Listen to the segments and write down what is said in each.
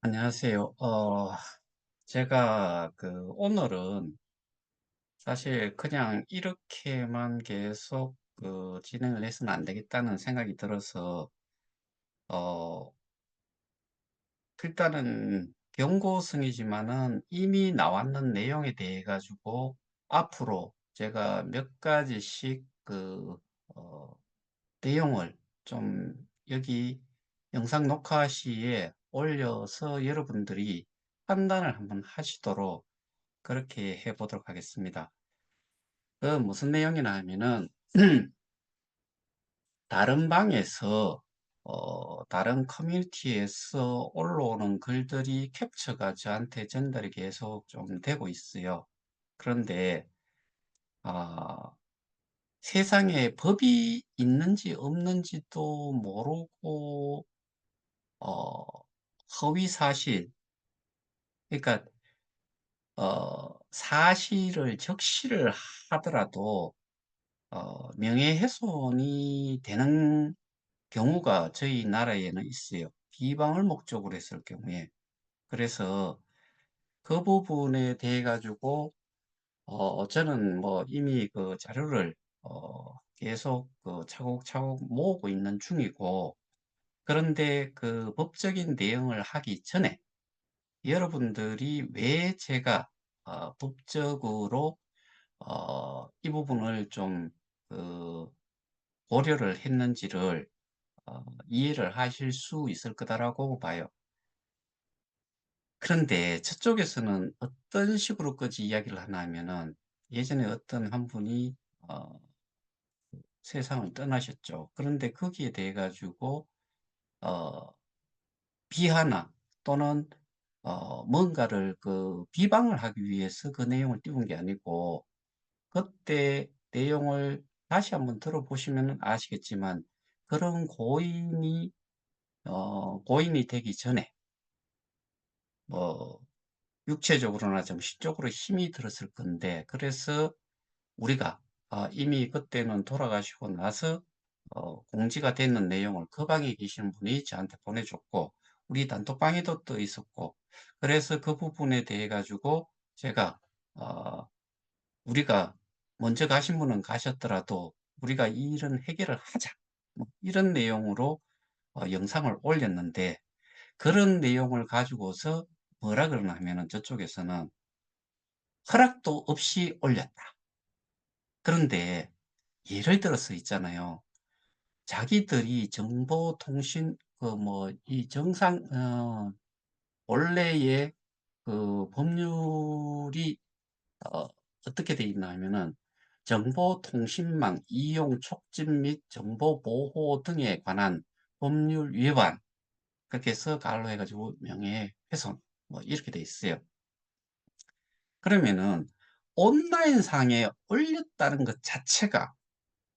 안녕하세요. 제가 오늘은 사실 그냥 이렇게만 계속 진행을 해서는 안 되겠다는 생각이 들어서, 어, 일단은 경고성이지만은 이미 나왔는 내용에 대해 가지고 앞으로 제가 몇 가지씩 어, 내용을 좀 여기 영상 녹화 시에 올려서 여러분들이 판단을 한번 하시도록 그렇게 해 보도록 하겠습니다. 무슨 내용이나 하면은 다른 방에서 다른 커뮤니티에서 올라오는 글들이 캡처가 저한테 전달이 계속 좀 되고 있어요. 그런데 아, 세상에 법이 있는지 없는지도 모르고 어, 허위 사실, 그러니까 사실을 적시를 하더라도 명예훼손이 되는 경우가 저희 나라에는 있어요. 비방을 목적으로 했을 경우에. 그래서 그 부분에 대해 가지고 저는 뭐 이미 그 자료를 계속 차곡차곡 모으고 있는 중이고, 그런데 그 법적인 대응을 하기 전에 여러분들이 왜 제가 법적으로 이 부분을 좀 그 고려를 했는지를 이해를 하실 수 있을 거다라고 봐요. 그런데 저쪽에서는 어떤 식으로까지 이야기를 하나 하면은, 예전에 어떤 한 분이 어, 세상을 떠나셨죠. 그런데 거기에 대해 가지고 어, 비하나 또는 뭔가를 비방을 하기 위해서 그 내용을 띄운 게 아니고, 그때 내용을 다시 한번 들어보시면 아시겠지만, 그런 고인이 되기 전에 뭐 육체적으로나 정신적으로 힘이 들었을 건데, 그래서 우리가 이미 그때는 돌아가시고 나서 공지가 되는 내용을 그 방에 계시는 분이 저한테 보내줬고, 우리 단톡방에도 떠 있었고, 그래서 그 부분에 대해 가지고 제가 어, 우리가 먼저 가신 분은 가셨더라도 우리가 이 일은 해결을 하자, 뭐 이런 내용으로 영상을 올렸는데, 그런 내용을 가지고서 뭐라 그러나 하면은 저쪽에서는 허락도 없이 올렸다. 그런데 예를 들어서 있잖아요. 자기들이 정보통신 이 정상 원래의 법률이 어, 어떻게 돼 있나 하면은, 정보통신망 이용 촉진 및 정보보호 등에 관한 법률 위반, 그렇게 해서 가로 해가지고 명예훼손 뭐 이렇게 돼 있어요. 그러면은 온라인상에 올렸다는 것 자체가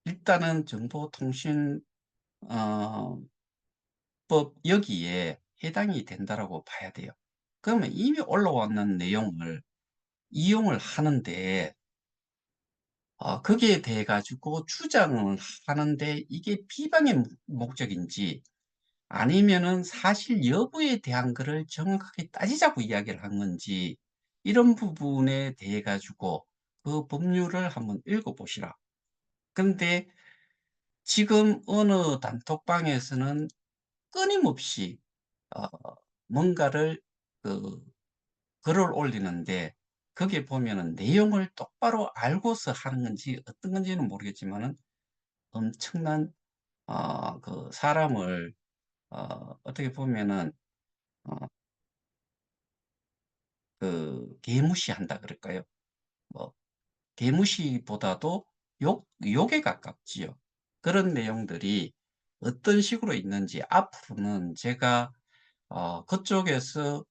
일단은 정보통신 어, 법 여기에 해당이 된다라고 봐야 돼요. 그러면 이미 올라왔는 내용을 이용을 하는데, 거기에 대해 가지고 주장을 하는데 이게 비방의 목적인지, 아니면은 사실 여부에 대한 거를 정확하게 따지자고 이야기를 한 건지, 이런 부분에 대해 가지고 그 법률을 한번 읽어보시라. 근데 지금 어느 단톡방에서는 끊임없이 어, 뭔가를 그 글을 올리는데, 거기에 보면은 내용을 똑바로 알고서 하는 건지 어떤 건지는 모르겠지만은 엄청난 사람을 어떻게 보면은 어, 개무시한다 그럴까요? 뭐 개무시보다도 욕에 가깝지요. 그런 내용들이 어떤 식으로 있는지 앞으로는 제가 그쪽에서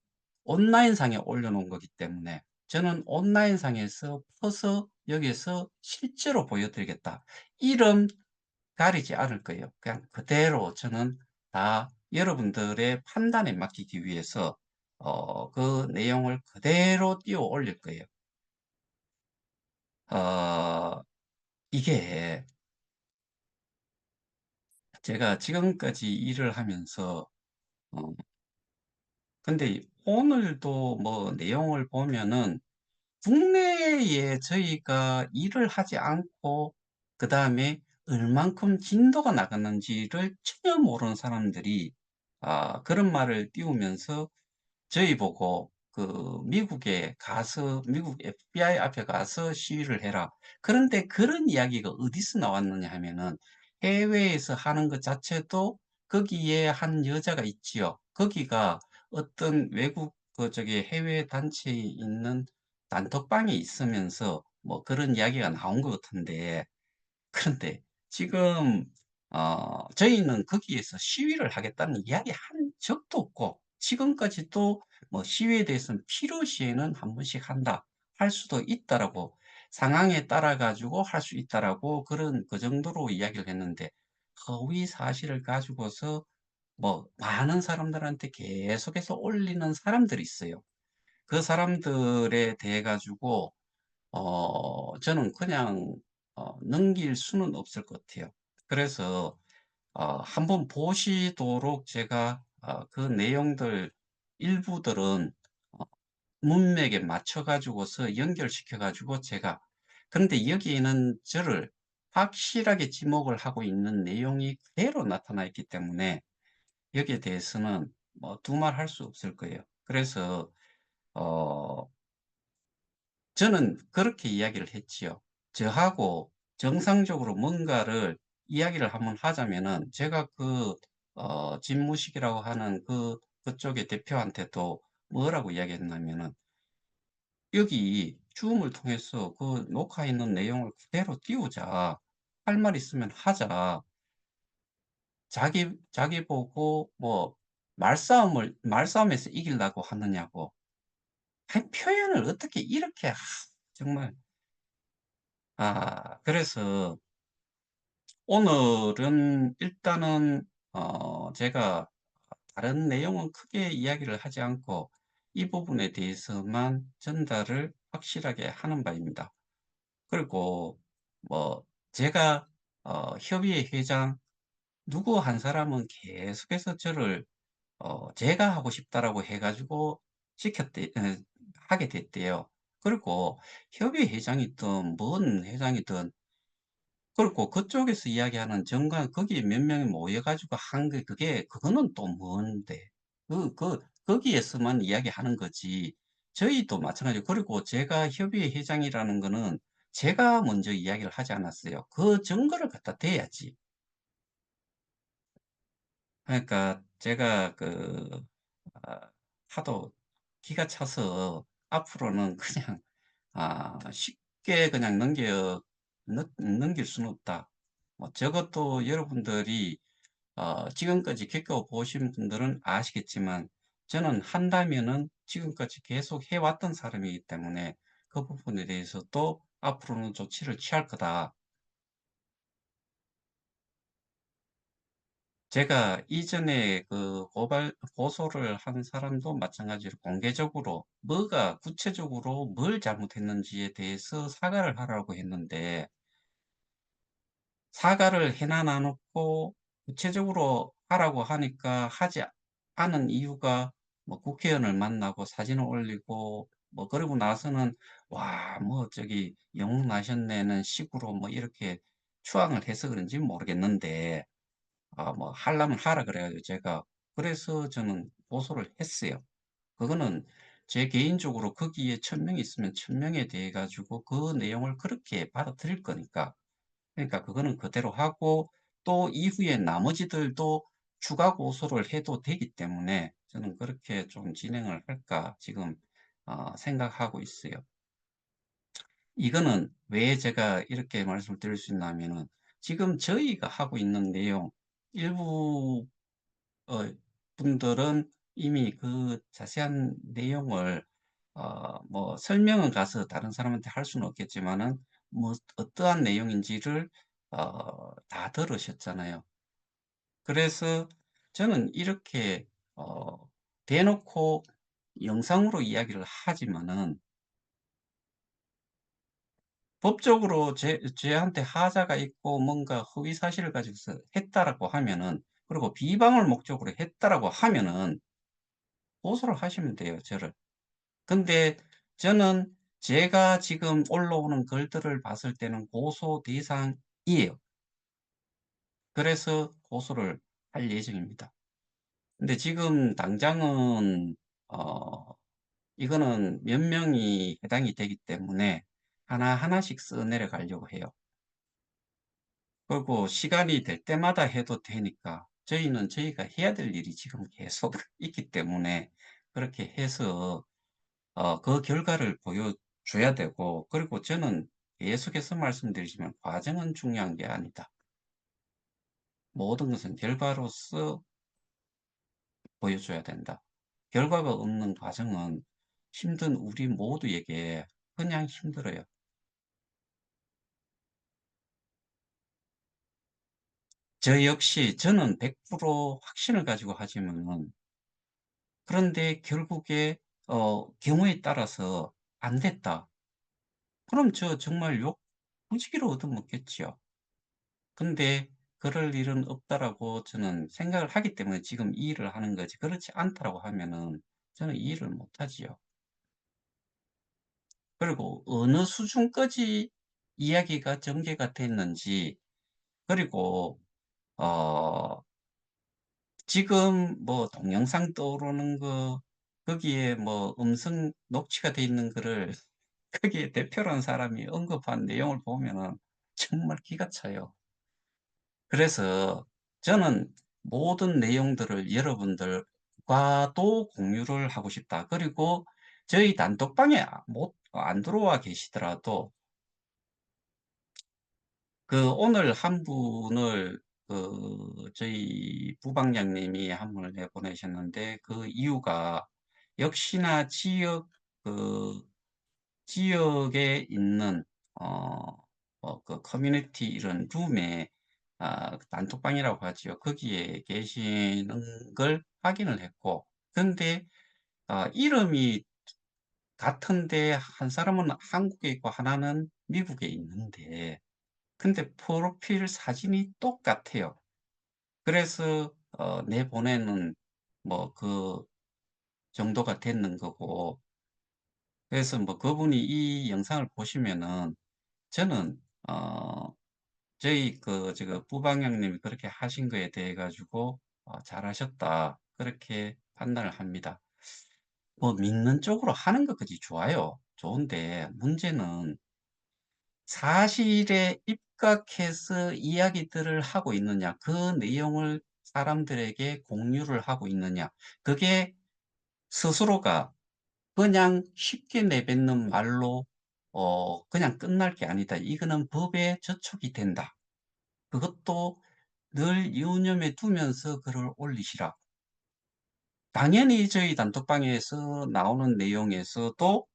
온라인상에 올려놓은 거기 때문에, 저는 온라인상에서 퍼서 여기서 실제로 보여드리겠다, 이름 가리지 않을 거예요. 그냥 그대로 저는 다 여러분들의 판단에 맡기기 위해서 그 내용을 그대로 띄워 올릴 거예요. 어, 이게 제가 지금까지 일을 하면서 어, 근데 오늘도 뭐 내용을 보면은 국내에 저희가 일을 하지 않고 그다음에 얼만큼 진도가 나갔는지를 전혀 모르는 사람들이 그런 말을 띄우면서 저희 보고 그 미국에 가서 미국 FBI 앞에 가서 시위를 해라. 그런데 그런 이야기가 어디서 나왔느냐 하면은 해외에서 하는 것 자체도 거기에 한 여자가 있지요. 거기가 어떤 외국 그 저기 해외 단체에 있는 단톡방에 있으면서 뭐 그런 이야기가 나온 것 같은데 그런데 지금 저희는 거기에서 시위를 하겠다는 이야기 한 적도 없고 지금까지도 뭐 시위에 대해서는 필요시에는 한 번씩 한다. 할 수도 있다라고 상황에 따라 가지고 할 수 있다라고 그런 그 정도로 이야기를 했는데 허위 사실을 가지고서 뭐 많은 사람들한테 계속해서 올리는 사람들이 있어요. 그 사람들에 대해 가지고 저는 그냥 넘길 수는 없을 것 같아요. 그래서 한번 보시도록 제가 그 내용들 일부들은 어 문맥에 맞춰 가지고서 연결시켜 가지고 제가 그런데 여기에는 저를 확실하게 지목을 하고 있는 내용이 그대로 나타나 있기 때문에 여기에 대해서는 뭐 두말할 수 없을 거예요. 그래서 어 저는 그렇게 이야기를 했지요. 저하고 정상적으로 뭔가를 이야기를 한번 하자면은 제가 그 진무식이라고 하는 그쪽의 대표한테도 뭐라고 이야기했냐면은 "여기 줌을 통해서 그 녹화해 있는 내용을 그대로 띄우자. 할 말 있으면 하자. 자기 보고 뭐 말싸움에서 이기려고 하느냐고." 아이 표현을 어떻게 이렇게 정말 그래서 오늘은 일단은 제가 다른 내용은 크게 이야기를 하지 않고 이 부분에 대해서만 전달을 확실하게 하는 바입니다. 그리고 뭐 제가 협의회 회장 누구 한 사람은 계속해서 저를 제가 하고 싶다라고 해 가지고 시켰대 하게 됐대요. 그리고 협의회 회장이든 뭔 회장이든 그렇고 그쪽에서 이야기하는 정관 거기에 몇 명이 모여 가지고 한 게 그거는 또 뭔데. 거기에서만 이야기하는 거지. 저희도 마찬가지고 그리고 제가 협의회 회장이라는 거는 제가 먼저 이야기를 하지 않았어요. 그 증거를 갖다 대야지. 그러니까 제가 아 하도 기가 차서 앞으로는 그냥 쉽게 그냥 넘길 수는 없다. 뭐 저것도 여러분들이 지금까지 겪어보신 분들은 아시겠지만 저는 한다면은 지금까지 계속 해 왔던 사람이기 때문에 그 부분에 대해서도 앞으로는 조치를 취할 거다. 제가 이전에 그 고소를 한 사람도 마찬가지로 공개적으로 뭐가 구체적으로 뭘 잘못했는지에 대해서 사과를 하라고 했는데 사과를 해나 놔놓고 구체적으로 하라고 하니까 하지 않은 이유가 뭐 국회의원을 만나고 사진을 올리고 뭐 그러고 나서는 "와 뭐 저기 영웅 나셨네."는 식으로 뭐 이렇게 추앙을 해서 그런지 모르겠는데 뭐 하려면 하라 그래 가지고 제가 그래서 저는 고소를 했어요. 그거는 제 개인적으로 거기에 1,000명이 있으면 1,000명에 대해 가지고 그 내용을 그렇게 받아들일 거니까. 그러니까 그거는 그대로 하고 또 이후에 나머지들도 추가 고소를 해도 되기 때문에 저는 그렇게 좀 진행을 할까 지금 생각하고 있어요. 이거는 왜 제가 이렇게 말씀을 드릴 수 있냐면은 지금 저희가 하고 있는 내용 일부 분들은 이미 그 자세한 내용을 뭐 설명은 가서 다른 사람한테 할 수는 없겠지만은 뭐 어떠한 내용인지를 다 들으셨잖아요. 그래서 저는 이렇게 대놓고 영상으로 이야기를 하지만은 법적으로 저한테 하자가 있고 뭔가 허위 사실을 가지고서 했다라고 하면은 그리고 비방을 목적으로 했다라고 하면은 고소를 하시면 돼요, 저를. 근데 저는 제가 지금 올라오는 글들을 봤을 때는 고소 대상이에요. 그래서 고소를 할 예정입니다. 근데 지금 당장은 이거는 몇 명이 해당이 되기 때문에 하나하나씩 써 내려가려고 해요. 그리고 시간이 될 때마다 해도 되니까 저희는 저희가 해야 될 일이 지금 계속 있기 때문에 그렇게 해서 그 결과를 보여줘야 되고, 그리고 저는 계속해서 말씀드리지만 과정은 중요한 게 아니다. 모든 것은 결과로서 보여줘야 된다. 결과가 없는 과정은 힘든 우리 모두에게 그냥 힘들어요. 저 역시 저는 100% 확신을 가지고 하지만은, 그런데 결국에 경우에 따라서 안 됐다. 그럼 저 정말 욕 무지개로 얻어먹겠지요. 근데 그럴 일은 없다라고 저는 생각을 하기 때문에 지금 이 일을 하는 거지, 그렇지 않다라고 하면은 저는 이 일을 못 하지요. 그리고 어느 수준까지 이야기가 전개가 됐는지, 그리고 어 지금 뭐 동영상 떠오르는 거, 거기에 뭐 음성 녹취가 돼 있는 거를 거기에 대표라는 사람이 언급한 내용을 보면은 정말 기가 차요. 그래서 저는 모든 내용들을 여러분들과도 공유를 하고 싶다. 그리고 저희 단톡방에 안 들어와 계시더라도 그 오늘 한 분을 저희 부방장님이 한 분을 내보내셨는데, 그 이유가 역시나 그 지역에 있는 그 커뮤니티 이런 룸에, 단톡방이라고 하지요. 거기에 계시는 걸 확인을 했고, 근데 이름이 같은데 한 사람은 한국에 있고 하나는 미국에 있는데, 근데 프로필 사진이 똑같아요. 그래서 내보내는 뭐 그 정도가 됐는 거고, 그래서 뭐 그분이 이 영상을 보시면은 저는 저희 지금 부방장님이 그렇게 하신 거에 대해 가지고 잘하셨다, 그렇게 판단을 합니다. 뭐 믿는 쪽으로 하는 것까지 좋아요. 좋은데 문제는 사실에 입각해서 이야기들을 하고 있느냐, 그 내용을 사람들에게 공유를 하고 있느냐, 그게 스스로가 그냥 쉽게 내뱉는 말로 그냥 끝날 게 아니다. 이거는 법에 저촉이 된다. 그것도 늘 유념해 두면서 글을 올리시라. 당연히 저희 단톡방에서 나오는 내용에서도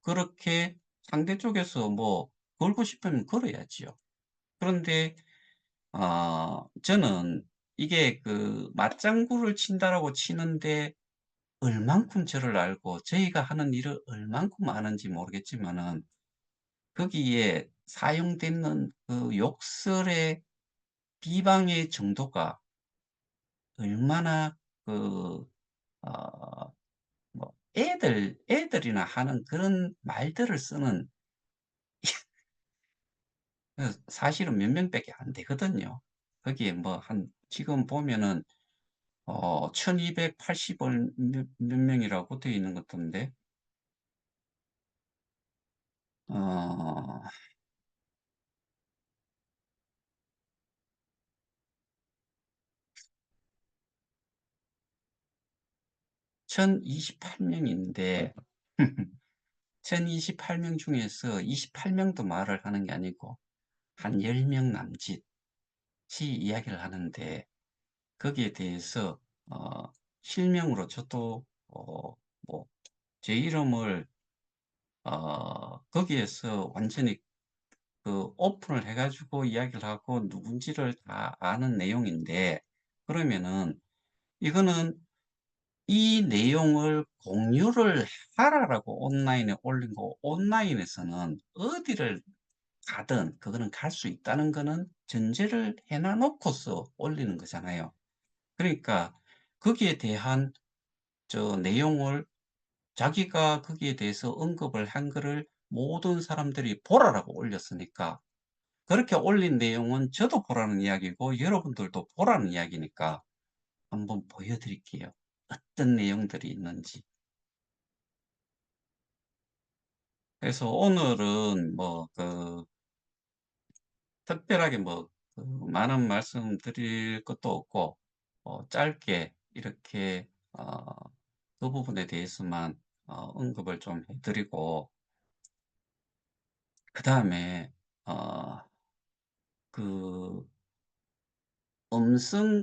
그렇게 상대 쪽에서 뭐 걸고 싶으면 걸어야지요. 그런데 저는 이게 그 맞장구를 친다라고 치는데 얼만큼 저를 알고 저희가 하는 일을 얼만큼 아는지 모르겠지만은, 거기에 사용되는 그 욕설의 비방의 정도가 얼마나 그 어 뭐 애들이나 하는 그런 말들을 쓰는, 사실은 몇 명밖에 안 되거든요. 거기에 뭐 지금 보면은 1280을 몇 명이라고 되어 있는 것 같던데, 어 1028 명인데 1028명 중에서 28 명도 말을 하는 게 아니고 한 10명 남짓이 이야기를 하는데, 거기에 대해서 실명으로 저도 뭐 제 이름을 거기에서 완전히 오픈을 해 가지고 이야기를 하고 누군지를 다 아는 내용인데, 그러면은 이거는 이 내용을 공유를 하라라고 온라인에 올린 거, 온라인에서는 어디를 가든 그거는 갈 수 있다는 거는 전제를 해놔 놓고서 올리는 거잖아요. 그러니까 거기에 대한 저 내용을 자기가 거기에 대해서 언급을 한 거를 모든 사람들이 보라라고 올렸으니까 그렇게 올린 내용은 저도 보라는 이야기고 여러분들도 보라는 이야기니까 한번 보여드릴게요. 어떤 내용들이 있는지. 그래서 오늘은 특별하게 많은 말씀 드릴 것도 없고, 짧게 이렇게, 그 부분에 대해서만, 언급을 좀 해드리고, 그 다음에, 어, 그, 음성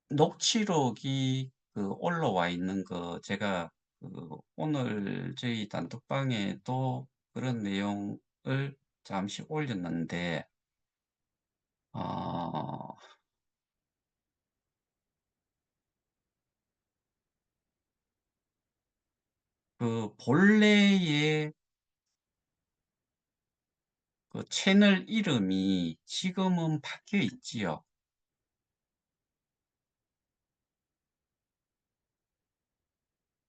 녹취록이 올라와 있는 거, 제가 오늘 저희 단톡방에도 그런 내용을 잠시 올렸는데, 어, 본래의 채널 이름이 지금은 바뀌어 있지요.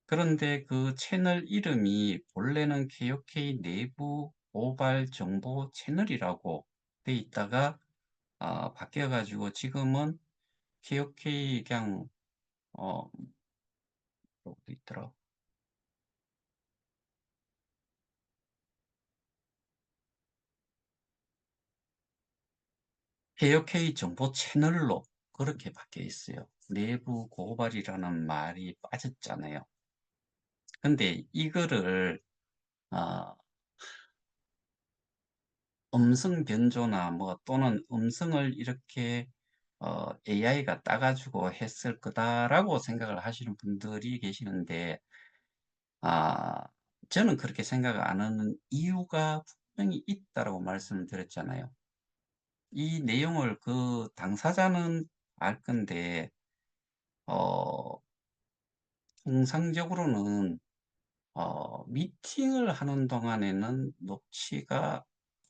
그런데 그 채널 이름이 본래는 KOK 내부 모발 정보 채널이라고 돼 있다가 바뀌어 가지고 지금은 KOK 그냥 어 어디 있더라? KOK 정보 채널로 그렇게 바뀌어 있어요. 내부 고발이라는 말이 빠졌잖아요. 근데 이거를 어 음성 변조나 또는 음성을 이렇게 AI가 따가지고 했을 거다라고 생각을 하시는 분들이 계시는데, 아, 저는 그렇게 생각 안 하는 이유가 분명히 있다라고 말씀을 드렸잖아요. 이 내용을 그 당사자는 알 건데, 어, 통상적으로는 미팅을 하는 동안에는 녹취가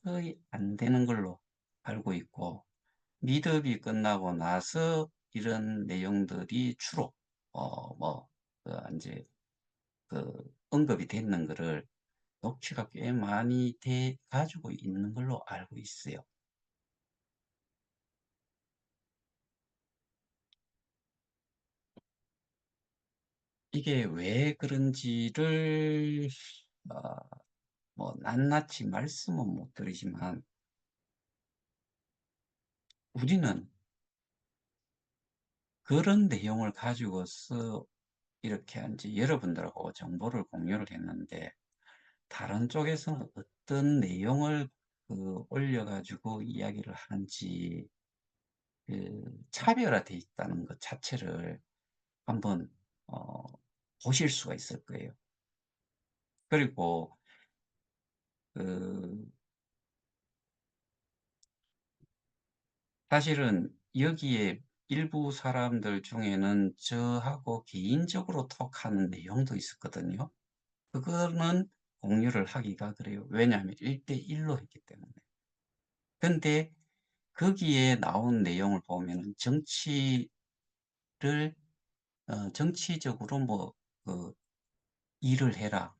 거의 안 되는 걸로 알고 있고, 미드업이 끝나고 나서 이런 내용들이 주로 인제 그 언급이 됐는 거를 녹취가 꽤 많이 돼 가지고 있는 걸로 알고 있어요. 이게 왜 그런지를 어 낱낱이 말씀은 못 드리지만 우리는 그런 내용을 가지고서 이렇게 인제 여러분들하고 정보를 공유를 했는데 다른 쪽에서는 어떤 내용을 올려 가지고 이야기를 하는지 차별화돼 있다는 것 자체를 한번 어 보실 수가 있을 거예요. 그리고 그 사실은 여기에 일부 사람들 중에는 저하고 개인적으로 톡하는 내용도 있었거든요. 그거는 공유를 하기가 그래요. 왜냐하면 1대1로 했기 때문에. 근데 거기에 나온 내용을 보면은 정치적으로 그 "일을 해라."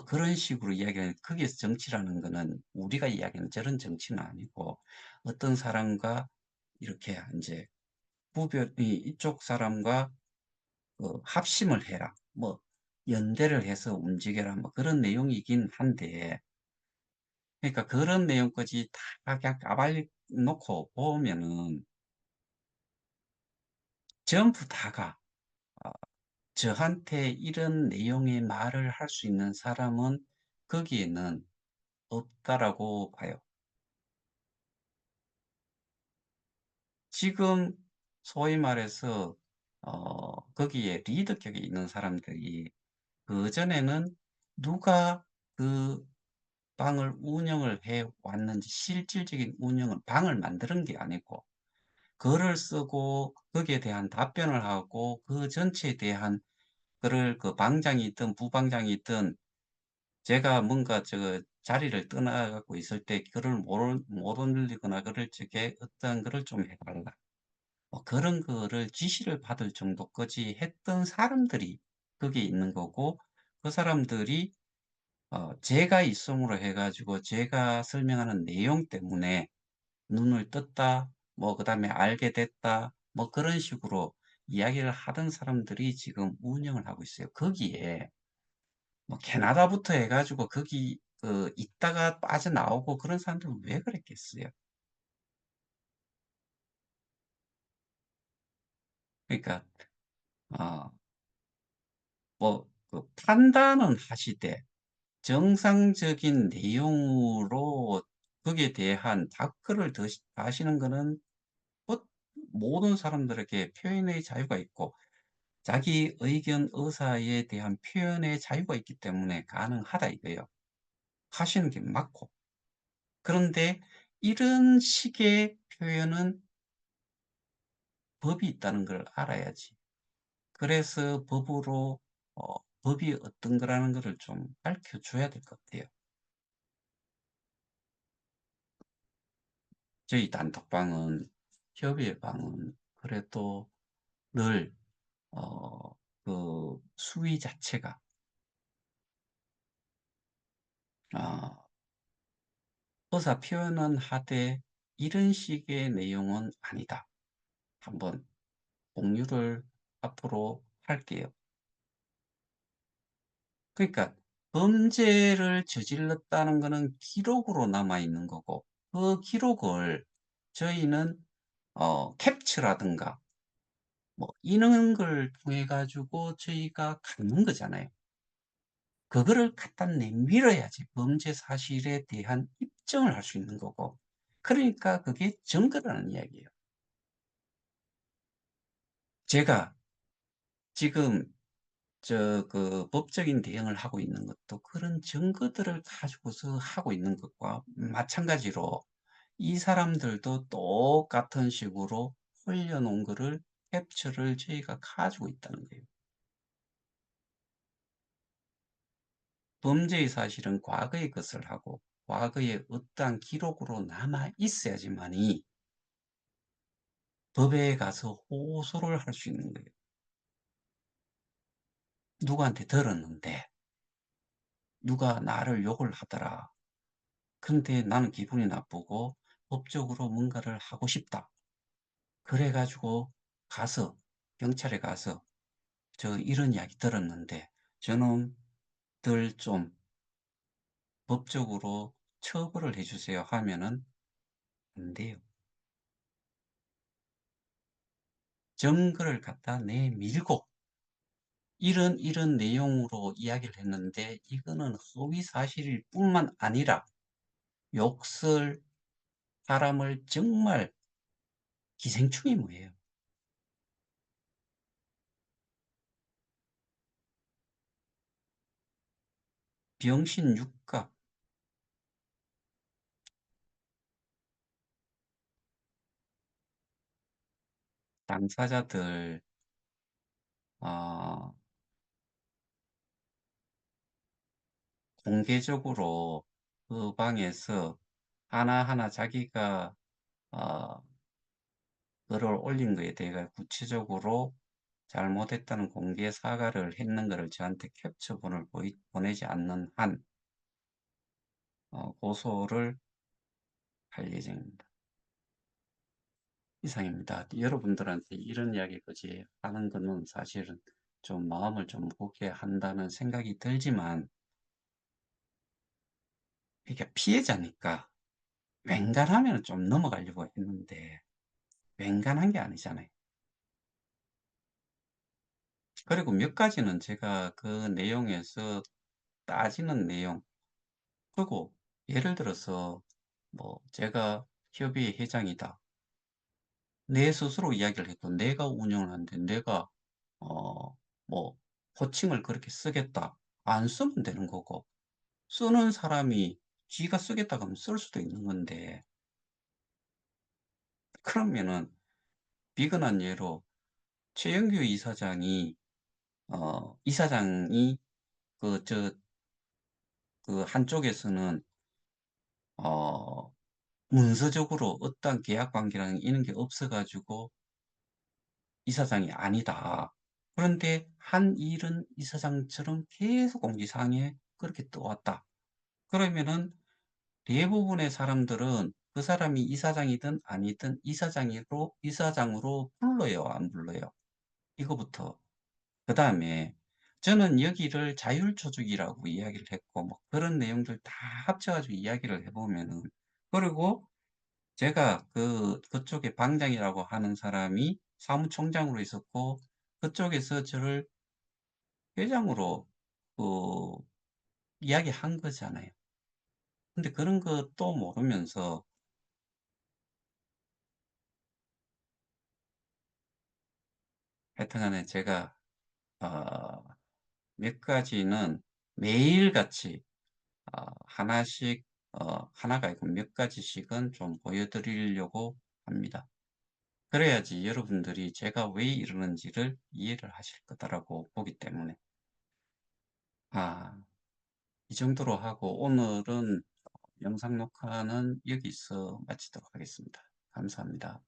그런 식으로 이야기하는, 거기에서 정치라는 거는 우리가 이야기하는 저런 정치는 아니고 어떤 사람과 이렇게 인제 이 이쪽 사람과 "합심을 해라." "연대를 해서 움직여라." 그런 내용이긴 한데, 그러니까 그런 내용까지 다 그냥 까발려 놓고 보면은 전부 다가 저한테 이런 내용의 말을 할 수 있는 사람은 거기에는 없다라고 봐요. 지금 소위 말해서 거기에 리더격에 있는 사람들이 그전에는 누가 그 방을 운영을 해 왔는지, 실질적인 운영은 방을 만드는 게 아니고 글을 쓰고 거기에 대한 답변을 하고 그 전체에 대한 글을 그 방장이 있든 부방장이 있든 제가 뭔가 자리를 떠나 갖고 있을 때 글을 못 올리거나 그럴 적에 어떤 글을 좀 해 달라. 뭐 그런 거를 지시를 받을 정도까지 했던 사람들이 거기에 있는 거고, 그 사람들이 제가 있음으로 해가지고 제가 설명하는 내용 때문에 눈을 떴다, 뭐 그다음에 알게 됐다, 뭐 그런 식으로 이야기를 하던 사람들이 지금 운영을 하고 있어요. 거기에 뭐 캐나다부터 해가지고 거기 있다가 빠져나오고 그런 사람들은 왜 그랬겠어요? 그러니까 어, 그 판단은 하시되 정상적인 내용으로 거기에 대한 답글을 다시는 거는 뭐 모든 사람들에게 표현의 자유가 있고 자기 의견 의사에 대한 표현의 자유가 있기 때문에 가능하다 이거예요. 하시는 게 맞고. 그런데 이런 식의 표현은 법이 있다는 걸 알아야지. 그래서 법이 어떤 거라는 거를 좀 밝혀줘야 될 것 같아요. 저희 단톡방은, 협의회방은 그래도 늘, 그 수위 자체가, 어, 의사 표현은 하되 이런 식의 내용은 아니다. 한번 공유를 앞으로 할게요. 그러니까 범죄를 저질렀다는 것은 기록으로 남아 있는 거고 그 기록을 저희는 캡처라든가 뭐 이런 걸 통해 가지고 저희가 갖는 거잖아요. 그거를 갖다 내밀어야지 범죄 사실에 대한 입증을 할 수 있는 거고. 그러니까 그게 증거라는 이야기예요. 제가 지금 그 법적인 대응을 하고 있는 것도 그런 증거들을 가지고서 하고 있는 것과 마찬가지로 이 사람들도 똑같은 식으로 흘려놓은 거를 캡처를 저희가 가지고 있다는 거예요. 범죄의 사실은 과거의 것을 하고 과거의 어떠한 기록으로 남아 있어야지만이 법에 가서 호소를 할 수 있는 거예요. 누구한테 들었는데 누가 나를 욕을 하더라. 근데 나는 기분이 나쁘고 법적으로 뭔가를 하고 싶다. 그래가지고 가서 경찰에 가서 저 이런 이야기 들었는데 저놈들 좀 법적으로 처벌을 해주세요 하면은 안 돼요. 증거를 갖다 내밀고 이런 내용으로 이야기를 했는데 이거는 허위 사실일 뿐만 아니라 욕설 사람을 정말 기생충이 뭐예요? 병신 육갑 당사자들 어, 공개적으로 그 방에서 하나하나 자기가 어, 글을 올린 거에 대해 구체적으로 잘못했다는 공개 사과를 했는 것을 저한테 캡처본을 보내지 않는 한 고소를 할 예정입니다. 이상입니다. 여러분들한테 이런 이야기까지 하는 것은 사실은 좀 마음을 좀 무겁게 한다는 생각이 들지만 이게 피해자니까 웬간하면 좀 넘어가려고 했는데 웬간한 게 아니잖아요. 그리고 몇 가지는 제가 그 내용에서 따지는 내용, 그리고 예를 들어서 뭐 제가 협의회 회장이다. 내 스스로 이야기를 해도 내가 운영을 하는데 내가 뭐 호칭을 그렇게 쓰겠다. 안 쓰면 되는 거고 쓰는 사람이 지가 쓰겠다 그러면 쓸 수도 있는 건데 그러면은 비근한 예로 최영규 이사장이 그 한쪽에서는 어 문서적으로 어떠한 계약 관계라는 이런 게 없어 가지고 이사장이 아니다. 그런데 한 일은 이사장처럼 계속 공지사항에 그렇게 떠왔다. 그러면은 대부분의 사람들은 그 사람이 이사장이든 아니든 이사장으로 불러요, 안 불러요? 이거부터. 그다음에 저는 여기를 자율조직이라고 이야기를 했고 뭐 그런 내용들 다 합쳐 가지고 이야기를 해 보면은, 그리고 제가 그쪽에 방장이라고 하는 사람이 사무총장으로 있었고 그쪽에서 저를 회장으로 그 이야기한 거잖아요. 근데 그런 것도 모르면서 하여튼 간에 제가 어 몇 가지는 매일같이 하나씩, 하나가 아니고 몇 가지씩은 좀 보여 드리려고 합니다. 그래야지 여러분들이 제가 왜 이러는지를 이해를 하실 거다라고 보기 때문에. 아 이 정도로 하고 오늘은 영상 녹화는 여기서 마치도록 하겠습니다. 감사합니다.